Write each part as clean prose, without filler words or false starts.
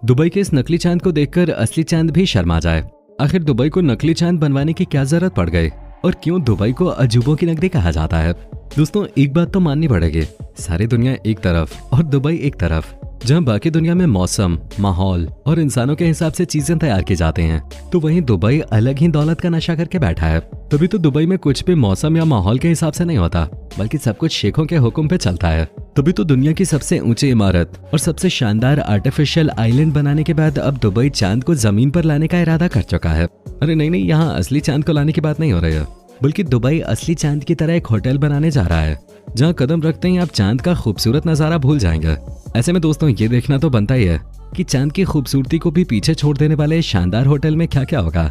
Dubai के इस नकली चांद को देखकर असली चांद भी शर्मा जाए। आखिर दुबई को नकली चांद बनवाने की क्या जरूरत पड़ गई और क्यों दुबई को अजूबों की नगरी कहा जाता है? दोस्तों, एक बात तो माननी पड़ेगी, सारी दुनिया एक तरफ और दुबई एक तरफ। जहां बाकी दुनिया में मौसम, माहौल और इंसानों के हिसाब से चीजें तैयार की जाती हैं, तो वहीं दुबई अलग ही दौलत का नशा करके बैठा है। तभी तो दुबई में कुछ भी मौसम या माहौल के हिसाब से नहीं होता, बल्कि सब कुछ शेखों के हुक्म पे चलता है। तभी तो दुनिया की सबसे ऊंची इमारत और सबसे शानदार आर्टिफिशियल आइलैंड बनाने के बाद अब दुबई चांद को जमीन पर लाने का इरादा कर चुका है। अरे नहीं, यहाँ असली चांद को लाने की बात नहीं हो रही है, बल्कि दुबई असली चांद की तरह एक होटल बनाने जा रहा है, जहां कदम रखते ही आप चांद का खूबसूरत नजारा भूल जाएंगे। ऐसे में दोस्तों, ये देखना तो बनता ही है कि चांद की खूबसूरती को भी पीछे छोड़ देने वाले शानदार होटल में क्या क्या होगा।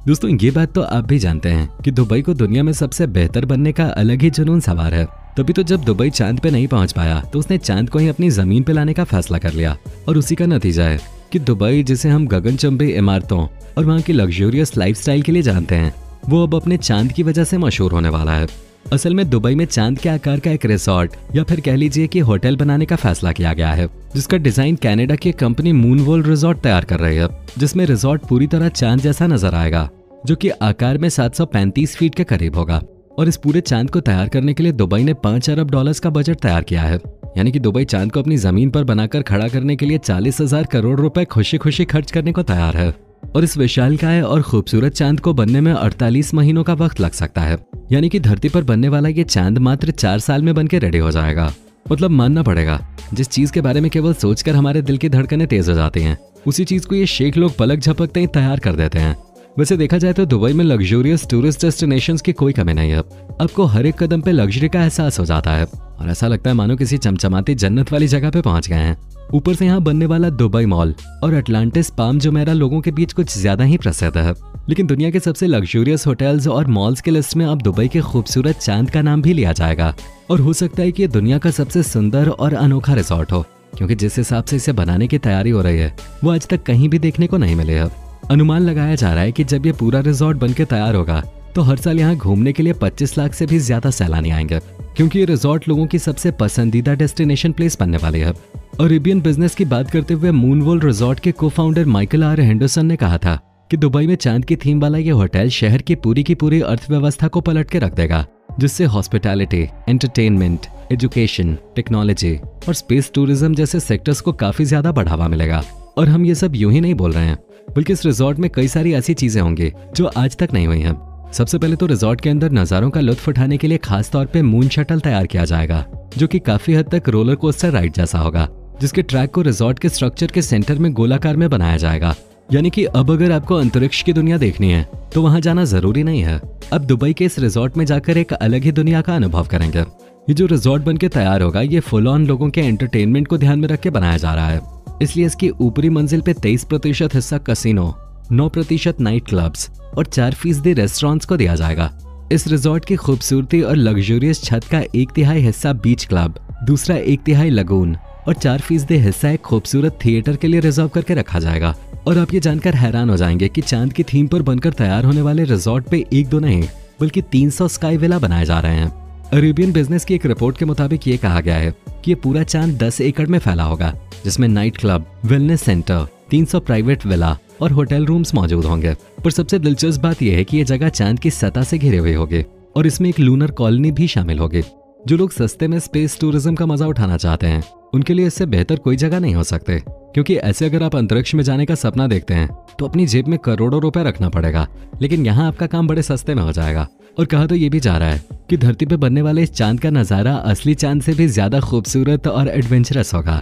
दोस्तों, ये बात तो आप भी जानते हैं कि दुबई को दुनिया में सबसे बेहतर बनने का अलग ही जुनून सवार है। तभी तो जब दुबई चांद पे नहीं पहुंच पाया तो उसने चांद को ही अपनी जमीन पे लाने का फैसला कर लिया, और उसी का नतीजा है कि दुबई, जिसे हम गगनचुंबी इमारतों और वहाँ की लग्जरियस लाइफस्टाइल के लिए जानते हैं, वो अब अपने चांद की वजह से मशहूर होने वाला है। असल में दुबई में चांद के आकार का एक रिसोर्ट या फिर कह लीजिए कि होटल बनाने का फैसला किया गया है, जिसका डिजाइन कनाडा की कंपनी मूनवॉल रिसोर्ट तैयार कर रही है, जिसमें रिसोर्ट पूरी तरह चांद जैसा नजर आएगा, जो कि आकार में 735 फीट के करीब होगा। और इस पूरे चांद को तैयार करने के लिए दुबई ने $5 अरब का बजट तैयार किया है। यानी कि दुबई चांद को अपनी जमीन पर बनाकर खड़ा करने के लिए 40,000 करोड़ रुपए खुशी खुशी खर्च करने को तैयार है। और इस विशालकाय और खूबसूरत चांद को बनने में 48 महीनों का वक्त लग सकता है। यानी कि धरती पर बनने वाला ये चांद मात्र 4 साल में बनके रेडी हो जाएगा। मतलब मानना पड़ेगा, जिस चीज के बारे में केवल सोचकर हमारे दिल की धड़कनें तेज हो जाती हैं, उसी चीज को ये शेख लोग पलक झपकते ही तैयार कर देते हैं। वैसे देखा जाए तो दुबई में लग्जरियस टूरिस्ट डेस्टिनेशंस की कोई कमी नहीं है। आपको हर एक कदम पे लग्जरी का एहसास हो जाता है और ऐसा लगता है मानो किसी चमचमाती जन्नत वाली जगह पे पहुंच गए हैं। ऊपर से यहाँ बनने वाला दुबई मॉल और अटलांटिस पाम जुमेरा लोगों के बीच कुछ ज्यादा ही प्रसिद्ध है। लेकिन दुनिया के सबसे लग्जरियस होटल्स और मॉल्स के लिस्ट में अब दुबई के खूबसूरत चांद का नाम भी लिया जाएगा। और हो सकता है कि ये दुनिया का सबसे सुंदर और अनोखा रिसोर्ट हो, क्योंकि जिस हिसाब से इसे बनाने की तैयारी हो रही है वो आज तक कहीं भी देखने को नहीं मिले है। अनुमान लगाया जा रहा है कि जब ये पूरा रिसोर्ट बनके तैयार होगा तो हर साल यहाँ घूमने के लिए 25 लाख से भी ज्यादा सैलानी आएंगे, क्योंकि ये रिसोर्ट लोगों की सबसे पसंदीदा डेस्टिनेशन प्लेस बनने वाली है। अरेबियन बिजनेस की बात करते हुए मूनवॉल रिसोर्ट के को फाउंडर माइकल आर हेंडरसन ने कहा था कि दुबई में चांद की थीम वाला ये होटल शहर की पूरी अर्थव्यवस्था को पलट के रख देगा, जिससे हॉस्पिटैलिटी, एंटरटेनमेंट, एजुकेशन, टेक्नोलॉजी और स्पेस टूरिज्म जैसे सेक्टर्स को काफी ज्यादा बढ़ावा मिलेगा। और हम ये सब यूं ही नहीं बोल रहे हैं, बल्कि इस रिसोर्ट में कई सारी ऐसी चीजें होंगी जो आज तक नहीं हुई हैं। सबसे पहले तो रिसोर्ट के अंदर नजारों का लुत्फ उठाने के लिए खास तौर पे मून शटल तैयार किया जाएगा, जो कि काफी हद तक रोलर कोस्टर राइड जैसा होगा, जिसके ट्रैक को रिसोर्ट के स्ट्रक्चर के सेंटर में गोलाकार में बनाया जाएगा। यानी कि अब अगर आपको अंतरिक्ष की दुनिया देखनी है तो वहां जाना जरूरी नहीं है। अब दुबई के इस रिसोर्ट में जाकर एक अलग ही दुनिया का अनुभव करेंगे। ये जो रिसोर्ट बनके तैयार होगा, ये फुल ऑन लोगों के एंटरटेनमेंट को ध्यान में रख के बनाया जा रहा है। इसलिए इसकी ऊपरी मंजिल पे 23% हिस्सा कसिनो, 9% नाइट क्लब्स और 4% रेस्टोरेंट्स को दिया जाएगा। इस रिसोर्ट की खूबसूरती और लग्जरियस छत का 1/3 हिस्सा बीच क्लब, दूसरा 1/3 लगून और 4% हिस्सा एक खूबसूरत थिएटर के लिए रिजर्व करके रखा जाएगा। और आप ये जानकर हैरान हो जाएंगे कि चांद की थीम पर बनकर तैयार होने वाले रिसोर्ट पे 1-2 नहीं बल्कि 300 स्काई विला बनाए जा रहे हैं। अरेबियन बिजनेस की एक रिपोर्ट के मुताबिक ये कहा गया है कि ये पूरा चांद 10 एकड़ में फैला होगा, जिसमें night club, wellness centre, 300 private villa और होटल रूम्स मौजूद होंगे। पर सबसे दिलचस्प बात यह है कि ये जगह चांद की सतह से घिरे हुए होगी और इसमें एक लूनर कॉलोनी भी शामिल होगी। जो लोग सस्ते में स्पेस टूरिज्म का मजा उठाना चाहते हैं, उनके लिए इससे बेहतर कोई जगह नहीं हो सकते, क्योंकि ऐसे अगर आप अंतरिक्ष में जाने का सपना देखते हैं तो अपनी जेब में करोड़ों रुपए रखना पड़ेगा, लेकिन यहाँ आपका काम बड़े सस्ते में हो जाएगा। और कहा तो ये भी जा रहा है कि धरती पे बनने वाले इस चांद का नजारा असली चांद से भी ज्यादा खूबसूरत और एडवेंचरस होगा।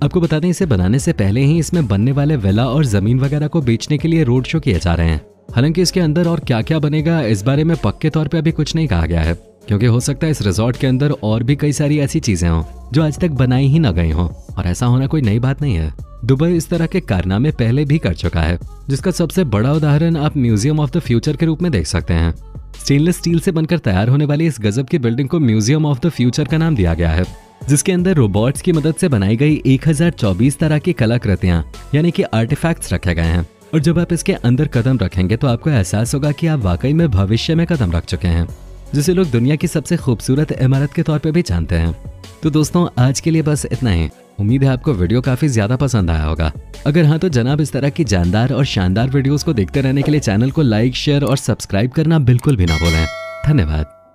आपको बता दें, इसे बनाने से पहले ही इसमें बनने वाले विला और जमीन वगैरह को बेचने के लिए रोड शो किए जा रहे हैं। हालांकि इसके अंदर और क्या क्या बनेगा इस बारे में पक्के तौर पे अभी कुछ नहीं कहा गया है, क्योंकि हो सकता है इस रिसोर्ट के अंदर और भी कई सारी ऐसी चीजें हों जो आज तक बनाई ही न गई हों, और ऐसा होना कोई नई बात नहीं है। दुबई इस तरह के कारनामे पहले भी कर चुका है, जिसका सबसे बड़ा उदाहरण आप म्यूजियम ऑफ द फ्यूचर के रूप में देख सकते हैं। स्टेनलेस स्टील से बनकर तैयार होने वाली इस गजब की बिल्डिंग को म्यूजियम ऑफ द फ्यूचर का नाम दिया गया है, जिसके अंदर रोबोट्स की मदद से बनाई गई 1024 तरह की कलाकृतियां यानी कि आर्टिफैक्ट्स रखे गए हैं। और जब आप इसके अंदर कदम रखेंगे तो आपको एहसास होगा कि आप वाकई में भविष्य में कदम रख चुके हैं। जिसे लोग दुनिया की सबसे खूबसूरत इमारत के तौर पे भी जानते हैं। तो दोस्तों आज के लिए बस इतना ही। उम्मीद है आपको वीडियो काफी ज्यादा पसंद आया होगा। अगर हाँ तो जनाब इस तरह की जानदार और शानदार वीडियोस को देखते रहने के लिए चैनल को लाइक, शेयर और सब्सक्राइब करना बिल्कुल भी ना भूलें। धन्यवाद।